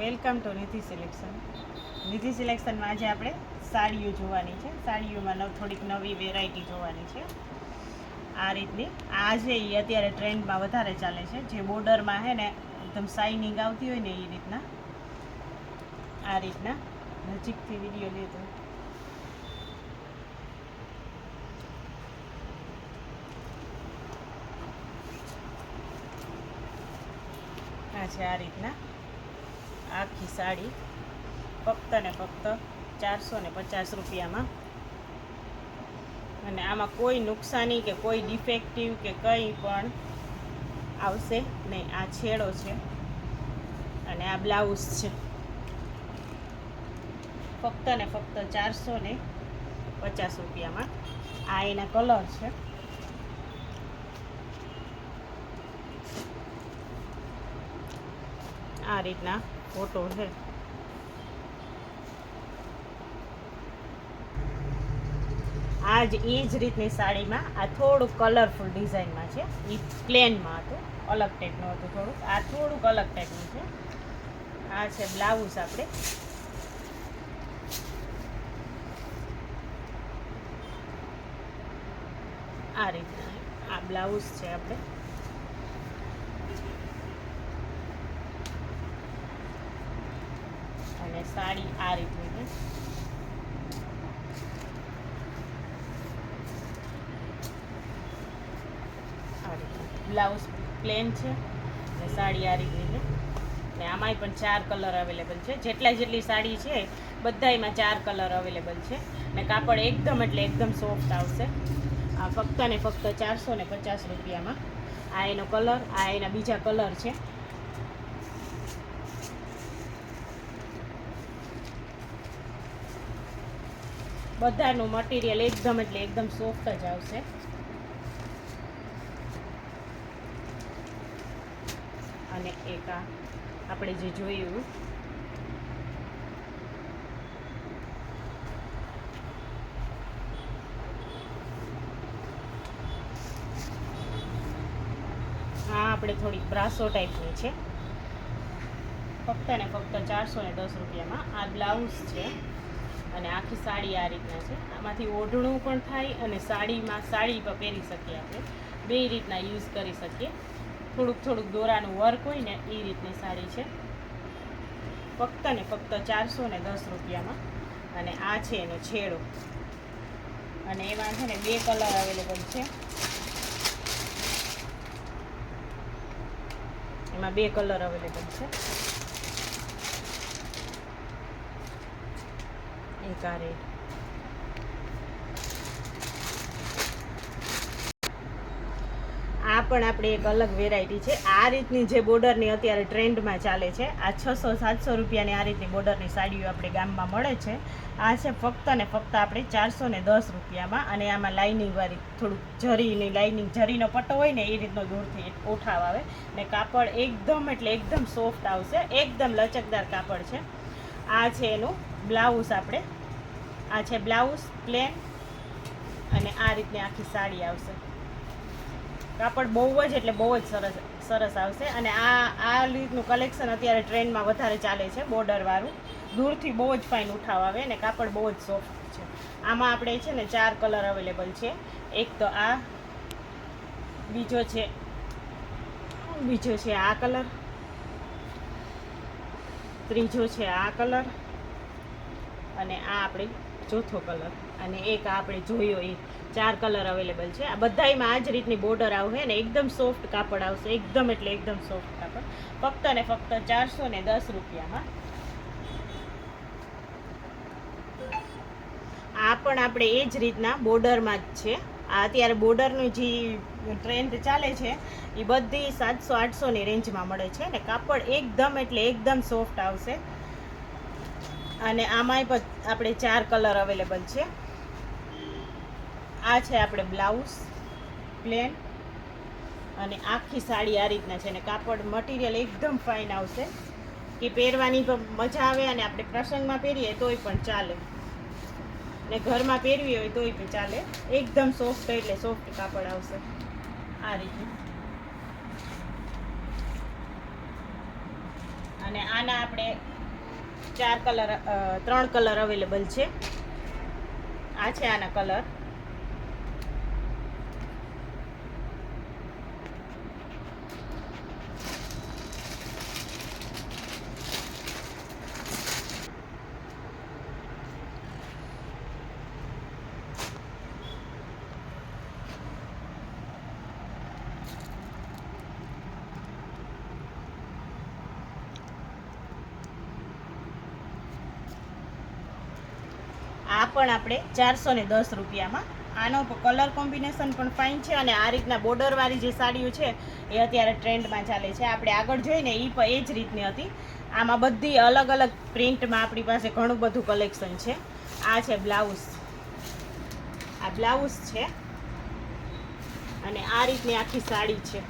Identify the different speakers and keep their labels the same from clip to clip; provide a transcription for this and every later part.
Speaker 1: Welcome to Nidhi selection. Nidhi સિલેક્શનમાં આજે આપણે સાડીઓ જોવાની છે. સાડીઓમાં થોડીક નવી વેરાયટી જોવાની છે. આ રીતની આ છે એ અત્યારે ટ્રેન્ડમાં વધારે ચાલે છે, જે બોર્ડરમાં છે ને એકદમ શાઇનિંગ આવતી હોય ને એ રીતના. આ રીતના નજીકથી વિડીયો લીધો. આ છે આ રીતના આખી સાડી, ફક્ત ને ફક્ત 450 રૂપિયામાં. અને આમાં કોઈ નુકસાની કે કોઈ ડિફેક્ટિવ કે કંઈ પણ આવશે નહીં. આ છેડો છે અને આ બ્લાઉઝ છે. ફક્ત ને ફક્ત 450 રૂપિયામાં. આ એના કલર છે. આ રીતના ફોટો છે. આ જ એ જ રીતની સાડીમાં આ થોડુંક કલરફુલ ડિઝાઇનમાં છે. એ પ્લેનમાં હતું, અલગ ટાઈપનું હતું થોડુંક. આ થોડુંક અલગ ટાઈપનું છે. આ છે બ્લાઉઝ. આપણે આ રીતના આ બ્લાઉઝ છે. આપણે અને સાડી આ રીતની છે. બ્લાઉઝ પ્લેન છે અને સાડી આ રીતની છે. ને આમાંય પણ 4 કલર અવેલેબલ છે. જેટલી સાડી છે બધામાં 4 કલર અવેલેબલ છે. ને કાપડ એકદમ એટલે એકદમ સોફ્ટ આવશે. આ ફક્ત ને ફક્ત 450 રૂપિયામાં. આ એનો કલર, આ એના બીજા કલર છે. બધાનું મટીરિયલ એકદમ એટલે એકદમ સોફ્ટ જ આવશે. અને એક આ આપણે જે જોયું આ આપણે થોડીક બ્રાસો ટાઈપની છે. ફક્ત ને ફક્ત 410 રૂપિયામાં. આ બ્લાઉઝ છે અને આખી સાડી આ રીતના છે. આમાંથી ઓઢણું પણ થાય અને સાડી પર પહેરી શકીએ. આપણે બે રીતના યુઝ કરી શકીએ. થોડુંક દોરાનું વર્ક હોય ને એ રીતની સાડી છે. ફક્ત ને ફક્ત 410 રૂપિયામાં. અને આ છે એનો છેડો. અને એમાં છે ને 2 કલર અવેલેબલ છે. એમાં 2 કલર અવેલેબલ છે. એક આ રેડ. આ પણ આપણે એક અલગ વેરાયટી છે. આ રીતની જે બોર્ડરની અત્યારે ટ્રેન્ડમાં ચાલે છે. આ 600-700 રૂપિયાની આ રીતની બોર્ડરની સાડીઓ આપણે ગામમાં મળે છે. આ છે ફક્ત ને ફક્ત આપણે 410 રૂપિયામાં. અને આમાં લાઇનિંગવાળી થોડુંક જરીની લાઇનિંગ, જરીનો પટ્ટો હોય ને એ રીતનો દૂરથી ઉઠાવ આવે. ને કાપડ એકદમ એટલે એકદમ સોફ્ટ આવશે. એકદમ લચકદાર કાપડ છે. આ છે એનું બ્લાઉઝ. આપણે આ છે બ્લાઉઝ પ્લેન અને આ રીતની આખી સાડી આવશે. કાપડ બહુ જ એટલે બહુ જ સરસ આવશે. અને આ રીતનું કલેક્શન અત્યારે ટ્રેન્ડમાં વધારે ચાલે છે, બોર્ડરવાળું. દૂરથી બહુ જ ફાઇન ઉઠાવ આવે ને કાપડ બહુ જ સોફ્ટ છે. આમાં આપણે છે ને 4 કલર અવેલેબલ છે. એક તો આ, બીજો છે આ કલર, ત્રીજો છે આ કલર અને આ આપણે ચોથો કલર. અને એક આપણે જોયો એ 4 કલર અવેલેબલ છે. આ બધામાં આ જ રીતની બોર્ડર આવશે ને એકદમ સોફ્ટ કાપડ આવશે. એકદમ એટલે એકદમ સોફ્ટ કાપડ. ફક્ત ને ફક્ત 410 રૂપિયામાં. આ પણ આપણે એ જ રીતના બોર્ડરમાં જ છે. આ અત્યારે બોર્ડરનું જે ટ્રેન્ડ ચાલે છે એ બધી 700-800ની રેન્જમાં મળે છે. ને કાપડ એકદમ એટલે એકદમ સોફ્ટ આવશે. અને આમાંય પણ આપણે 4 કલર અવેલેબલ છે. આ છે આપણે બ્લાઉઝ પ્લેન અને આખી સાડી આ રીતના છે. ને કાપડ મટીરિયલ એકદમ ફાઇન આવશે કે પહેરવાની પણ મજા આવે. અને આપણે પ્રસંગમાં પહેરીએ તોય પણ ચાલે, ને ઘરમાં પહેરવી હોય તોય પણ ચાલે. એકદમ સોફ્ટ એટલે સોફ્ટ કાપડ આવશે. આ રીતે. અને અને આના આપણે 3 કલર અવેલેબલ છે. આ છે આના કલર. આ પણ આપણે 410 રૂપિયામાં. આનો કલર કોમ્બિનેશન પણ ફાઇન છે અને આ રીતના બોર્ડરવાળી જે સાડીઓ છે એ અત્યારે ટ્રેન્ડમાં ચાલે છે. આપણે આગળ જોઈને એ જ રીતની હતી. આમાં બધી અલગ અલગ પ્રિન્ટમાં આપણી પાસે ઘણું બધું કલેક્શન છે. આ છે બ્લાઉઝ. આ બ્લાઉઝ છે અને આ રીતની આખી સાડી છે.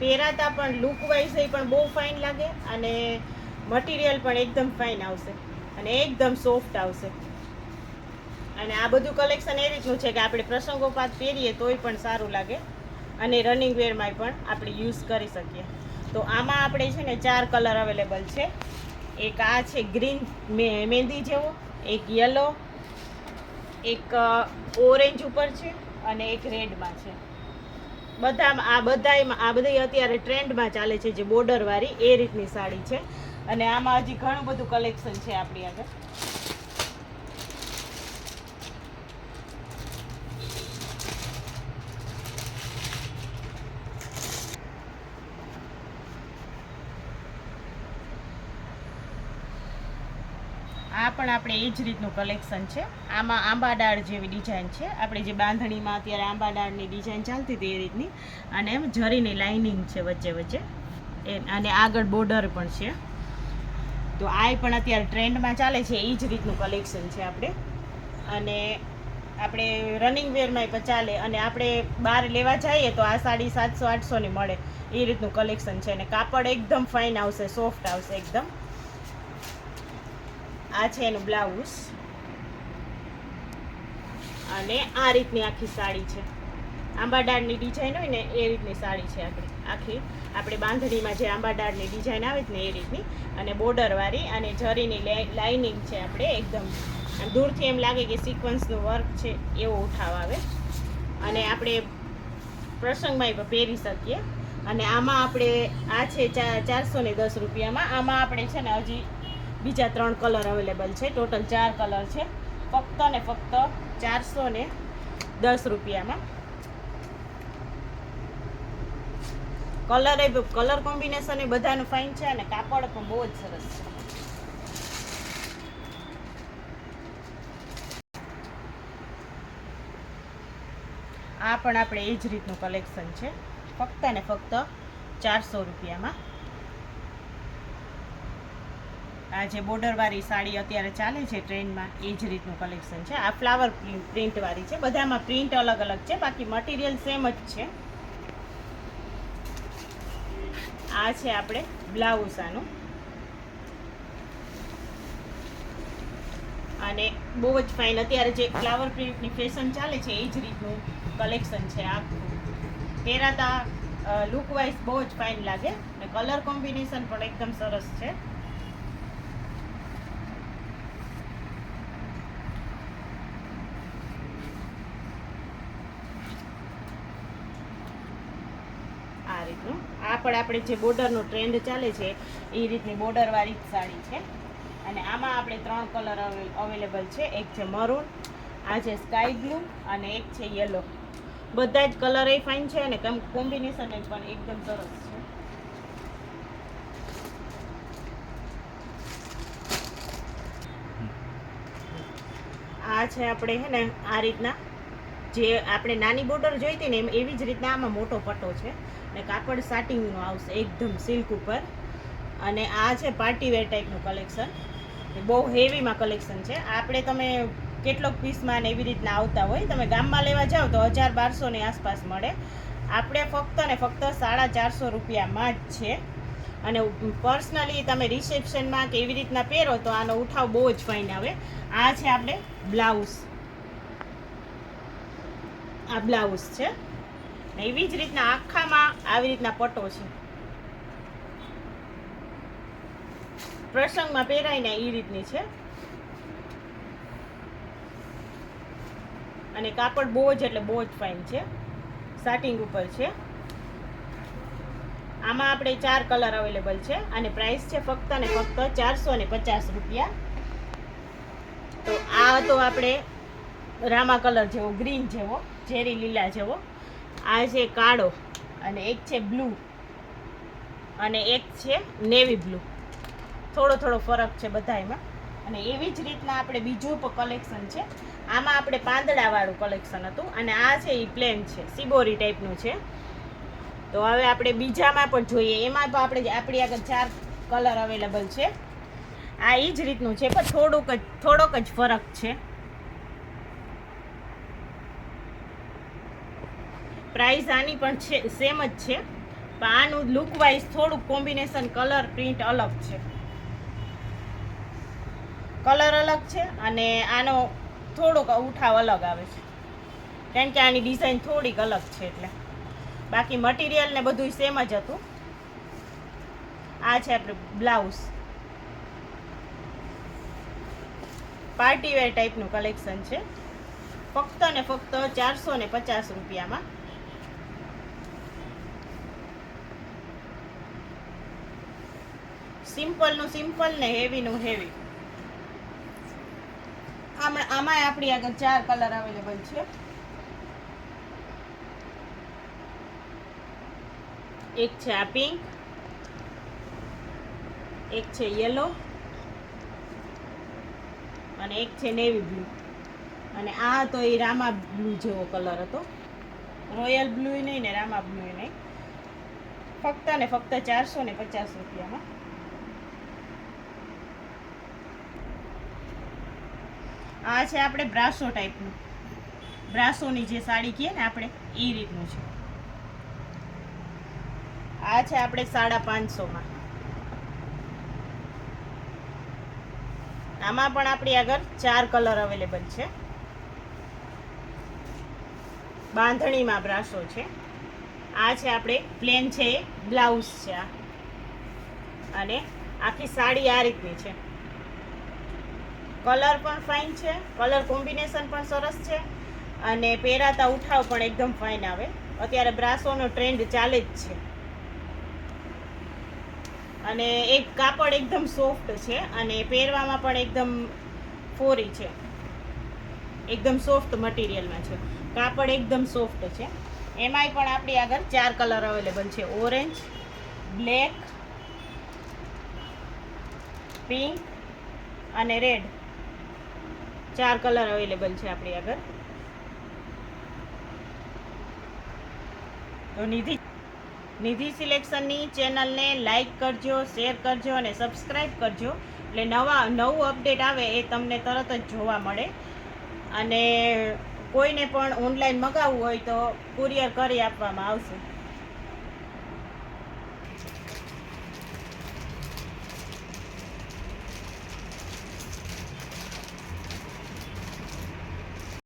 Speaker 1: પહેરાતા પણ લુક વાઇઝ એ પણ બહુ ફાઇન લાગે અને મટીરિયલ પણ એકદમ ફાઇન આવશે અને એકદમ સોફ્ટ આવશે. અને આ બધું કલેક્શન એ રીતનું છે કે આપણે પ્રસંગોપાત પહેરીએ તોય પણ સારું લાગે અને રનિંગ વેરમાં પણ આપણે યુઝ કરી શકીએ. તો આમાં આપણે છે ને 4 કલર અવેલેબલ છે. એક આ છે ગ્રીન મહેંદી જેવો, એક યલો, એક ઓરેન્જ ઉપર છે અને એક રેડમાં છે. આ બધી અત્યારે ટ્રેન્ડમાં ચાલે છે જે બોર્ડરવાળી એ રીતની સાડી છે. અને આમાં હજી ઘણું બધું કલેક્શન છે આપણી આગળ. આ પણ આપણે એ જ રીતનું કલેક્શન છે. આમાં આંબા ડાળ જેવી ડિઝાઇન છે. આપણે જે બાંધણીમાં અત્યારે આંબા ડાળની ડિઝાઇન ચાલતી હતી એ રીતની. અને એમ જરીની લાઇનિંગ છે વચ્ચે વચ્ચે અને આગળ બોર્ડર પણ છે. તો આ પણ અત્યારે ટ્રેન્ડમાં ચાલે છે એ જ રીતનું કલેક્શન છે આપણે. અને આપણે રનિંગ વેરમાં પણ ચાલે અને આપણે બહાર લેવા જઈએ તો આ સાડી 700-800ની મળે એ રીતનું કલેક્શન છે. અને કાપડ એકદમ ફાઇન આવશે, સોફ્ટ આવશે એકદમ. આ છે એનું બ્લાઉઝ અને આ રીતની આખી સાડી છે. આંબા ડાળની ડિઝાઇન હોય ને એ રીતની સાડી છે આખી. આપણે બાંધણીમાં જે આંબા ડાળની ડિઝાઇન આવે ને એ રીતની અને બોર્ડરવાળી અને જરીની લાઇનિંગ છે. આપણે એકદમ દૂરથી એમ લાગે કે સિક્વન્સનું વર્ક છે એવો ઉઠાવ આવે અને આપણે પ્રસંગમાં પણ પહેરી શકીએ. અને આમાં આપણે આ છે 410 રૂપિયામાં. આમાં આપણે છે ને હજી બીજા 3 કલર અવેલેબલ છે. ટોટલ 4 કલર છે ફક્ત ને ફક્ત 410 રૂપિયામાં. કલર કોમ્બિનેશન એ બધાનું ફાઇન છે અને કાપડ પણ બહુ જ સરસ છે. આ પણ આપણે એ જ રીતનું કલેક્શન છે ફક્ત ને ફક્ત 400 રૂપિયામાં. આ જે બોર્ડરવાળી સાડી અત્યારે ચાલે છે ટ્રેન્ડમાં એ જ રીતનું કલેક્શન છે. આ ફ્લાવર પ્રિન્ટવાળી છે. બધામાં પ્રિન્ટ અલગ અલગ છે, બાકી મટીરિયલ સેમ જ છે. આ છે આપણે બ્લાઉઝ આનું અને બહુ જ ફાઇન અત્યારે જે ફ્લાવર પ્રિન્ટની ફેશન ચાલે છે એ જ રીતનું કલેક્શન છે. આ પહેરાતા લુક વાઇઝ બહુ જ ફાઇન લાગે અને કલર કોમ્બિનેશન પણ એકદમ સરસ છે. આ રીતનું આ પણ આપણે જે બોર્ડરનો ટ્રેન્ડ ચાલે છે એ રીતની બોર્ડરવાળી જ સાડી છે. અને આમાં આપણે 3 કલર અવેલેબલ છે. એક છે મરૂન, આ છે સ્કાય બ્લુ અને એક છે યલો. બધા જ કલર એ ફાઇન છે અને કોમ્બિનેશન પણ એકદમ સરસ છે. આ છે આપણે હે ને આ રીતના જે આપણે નાની બોર્ડર જોઈતી ને એવી જ રીતના આમાં મોટો પટ્ટો છે ને કાપડ સાટિંગનું આવશે એકદમ સિલ્ક ઉપર. અને આ છે પાર્ટીવેર ટાઈપનું કલેક્શન. બહુ હેવીમાં કલેક્શન છે. આપણે તમે કેટલોક પીસમાં ને એવી રીતના આવતા હોય. તમે ગામમાં લેવા જાઓ તો 1000-1200ની આસપાસ મળે. આપણે ફક્ત ને ફક્ત 450 રૂપિયામાં જ છે. અને પર્સનલી તમે રિસેપ્શનમાં કે એવી રીતના પહેરો તો આનો ઉઠાવ બહુ જ ફાઇન આવે. આ છે આપણે બ્લાઉઝ. આ બ્લાઉઝ છે ને એવી જ રીતના આખામાં આવી રીતના પટ્ટો છે. પ્રસંગમાં પહેરાય ને એ રીતની છે. અને કાપડ બહુ જ એટલે બહુ જ ફાઇન છે. સાટિંગ ઉપર છે. આમાં આપણે 4 કલર અવેલેબલ છે અને પ્રાઇસ છે ફક્ત ને ફક્ત 450 રૂપિયા. તો આ તો આપણે રામા કલર જેવો, ગ્રીન જેવો, ઝેરી લીલા જેવો. આ છે કાળો અને એક છે બ્લુ અને એક છે નેવી બ્લુ. થોડો થોડો ફરક છે બધામાં. અને એવી જ રીતના આપણે બીજું પણ કલેક્શન છે. આમાં આપણે પાંદડાવાળું કલેક્શન હતું અને આ છે એ પ્લેન છે, સિબોરી ટાઈપનું છે. તો હવે આપણે બીજામાં પણ જોઈએ. એમાં તો આપણી આગળ 4 કલર અવેલેબલ છે. આ એ જ રીતનું છે પણ થોડોક જ ફરક છે. પ્રાઇસ આની પણ છે સેમ જ છે, પણ આનું લુક વાઇઝ થોડુંક કોમ્બિનેશન કલર પ્રિન્ટ અલગ છે. કલર અલગ છે અને આનો થોડોક ઉઠાવ અલગ આવે છે, કારણ કે આની ડિઝાઇન થોડીક અલગ છે એટલે. બાકી મટીરિયલ ને બધું સેમ જ હતું. આ છે આપણે બ્લાઉઝ, પાર્ટીવેર ટાઈપનું કલેક્શન છે. ફક્ત ને ફક્ત 450 રૂપિયામાં. સિમ્પલનું સિમ્પલ ને હેવીનું હેવી. આમાં આપણી આગળ 4 કલર અવેલેબલ છે. એક છે આ પિંક, એક છે યલો અને એક છે નેવી બ્લુ. અને આ તો એ રામા બ્લુ જેવો કલર હતો. રોયલ બ્લુ નહીં ને રામા બ્લુ નહીં. ફક્ત ને ફક્ત 450 રૂપિયામાં. આ છે આપણે બ્રાસો ટાઈપનું, બ્રાસોની જે સાડી કહીએ ને આપણે એ રીતનું છે. આ છે આપણે 550માં. આમાં પણ આપણી આગળ 4 કલર અવેલેબલ છે. બાંધણીમાં બ્રાસો છે. આ છે આપણે પ્લેન છે, બ્લાઉઝ છે આ. અને આખી સાડી આ રીતની છે. કલર પણ ફાઇન છે, કલર કોમ્બિનેશન પણ સરસ છે અને પહેરાતા ઉઠાવ પણ એકદમ ફાઇન આવે. અત્યારે બ્રાસોનો ટ્રેન્ડ ચાલે જ છે. અને એક કાપડ એકદમ સોફ્ટ છે અને પહેરવામાં પણ એકદમ ફોરી છે. એકદમ સોફ્ટ મટીરિયલમાં છે. કાપડ એકદમ સોફ્ટ છે. એમાંય પણ આપણી આગળ 4 કલર અવેલેબલ છે. ઓરેન્જ, બ્લેક, પિંક અને રેડ. 4 કલર અવેલેબલ છે આપણી આગળ. તો નિધિ સિલેક્શનની ચેનલને લાઈક કરજો, શેર કરજો અને સબસ્ક્રાઈબ કરજો. એટલે નવું અપડેટ આવે એ તમને તરત જ જોવા મળે. અને કોઈને પણ ઓનલાઈન મગાવવું હોય તો કુરિયર કરી આપવામાં આવશે.